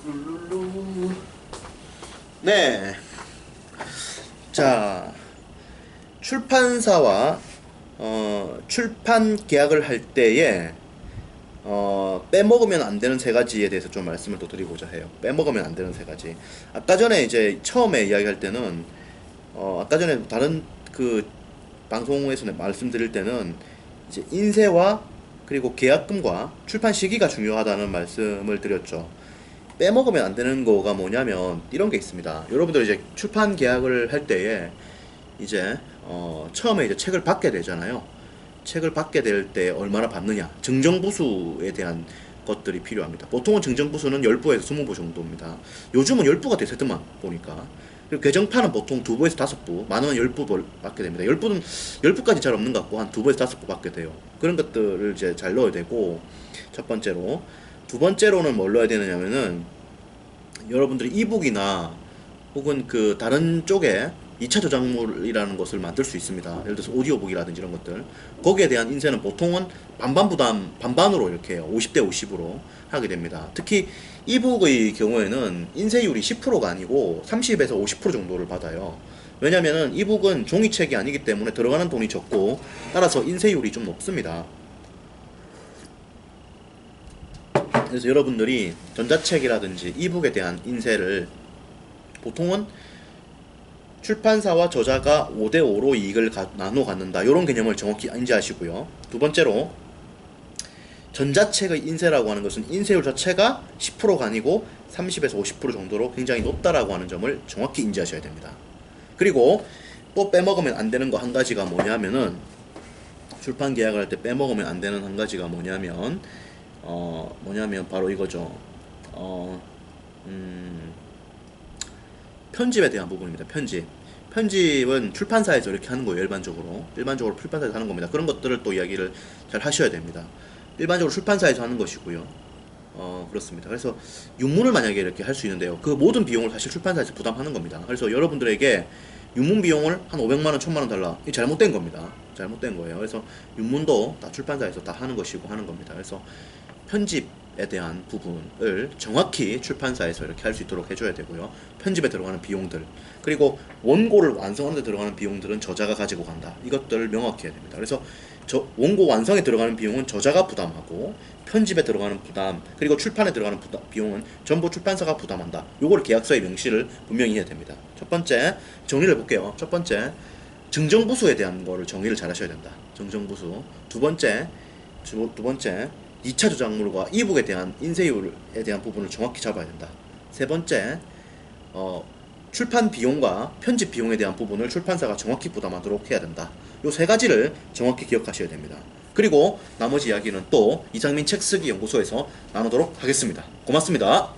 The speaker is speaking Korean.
룰루루. 네. 자, 출판사와 출판 계약을 할 때에 빼먹으면 안 되는 세 가지에 대해서 좀 말씀을 또 드리고자 해요. 빼먹으면 안 되는 세 가지. 아까 전에 이제 처음에 이야기할 때는 아까 전에 다른 그 방송에서 말씀드릴 때는 이제 인쇄와 그리고 계약금과 출판 시기가 중요하다는 말씀을 드렸죠. 빼먹으면 안 되는 거가 뭐냐면 이런 게 있습니다. 여러분들 이제 출판 계약을 할 때에 이제 처음에 이제 책을 받게 되잖아요. 책을 받게 될 때 얼마나 받느냐, 증정부수에 대한 것들이 필요합니다. 보통은 증정부수는 10부에서 20부 정도입니다. 요즘은 10부가 되더만 보니까. 그리고 개정판은 보통 2부에서 5부, 많으면 10부 받게 됩니다. 10부는 10부까지 잘 없는 것 같고 한 2부에서 5부 받게 돼요. 그런 것들을 이제 잘 넣어야 되고, 첫 번째로. 두 번째로는 뭘 넣어야 되느냐면은 여러분들이 이북이나 혹은 그 다른 쪽에 2차 저작물이라는 것을 만들 수 있습니다. 예를 들어서 오디오북이라든지 이런 것들. 거기에 대한 인쇄는 보통은 반반 부담, 반반으로 이렇게 해요. 50대 50으로 하게 됩니다. 특히 이북의 경우에는 인쇄율이 10%가 아니고 30에서 50% 정도를 받아요. 왜냐면은 이북은 종이책이 아니기 때문에 들어가는 돈이 적고 따라서 인쇄율이 좀 높습니다. 그래서 여러분들이 전자책이라든지 이북에 대한 인쇄를 보통은 출판사와 저자가 5대5로 이익을 나눠 갖는다. 이런 개념을 정확히 인지하시고요. 두 번째로 전자책의 인쇄라고 하는 것은 인쇄율 자체가 10%가 아니고 30에서 50% 정도로 굉장히 높다라고 하는 점을 정확히 인지하셔야 됩니다. 그리고 또 빼먹으면 안 되는 거 한 가지가 뭐냐면은 출판 계약을 할 때 빼먹으면 안 되는 한 가지가 뭐냐면 바로 이거죠. 편집에 대한 부분입니다. 편집은 출판사에서 이렇게 하는 거예요. 일반적으로 출판사에서 하는 겁니다. 그런 것들을 또 이야기를 잘 하셔야 됩니다. 일반적으로 출판사에서 하는 것이고요. 그렇습니다. 그래서 윤문을 만약에 이렇게 할 수 있는데요. 그 모든 비용을 사실 출판사에서 부담하는 겁니다. 그래서 여러분들에게 윤문 비용을 한 500만원, 1000만원 달라. 이 잘못된 겁니다. 잘못된 거예요. 그래서 윤문도 다 출판사에서 다 하는 것이고 하는 겁니다. 그래서 편집에 대한 부분을 정확히 출판사에서 이렇게 할 수 있도록 해줘야 되고요. 편집에 들어가는 비용들, 그리고 원고를 완성하는 데 들어가는 비용들은 저자가 가지고 간다. 이것들을 명확히 해야 됩니다. 그래서 원고 완성에 들어가는 비용은 저자가 부담하고, 편집에 들어가는 부담, 그리고 출판에 들어가는 비용은 전부 출판사가 부담한다. 요거를 계약서에 명시를 분명히 해야 됩니다. 첫 번째, 정리를 해볼게요. 첫 번째, 증정부수에 대한 거를 정리를 잘 하셔야 된다. 증정부수. 두 번째, 2차 저작물과 이북에 대한 인쇄율에 대한 부분을 정확히 잡아야 된다. 세 번째, 출판 비용과 편집 비용에 대한 부분을 출판사가 정확히 부담하도록 해야 된다. 요 세 가지를 정확히 기억하셔야 됩니다. 그리고 나머지 이야기는 또 이상민 책쓰기 연구소에서 나누도록 하겠습니다. 고맙습니다.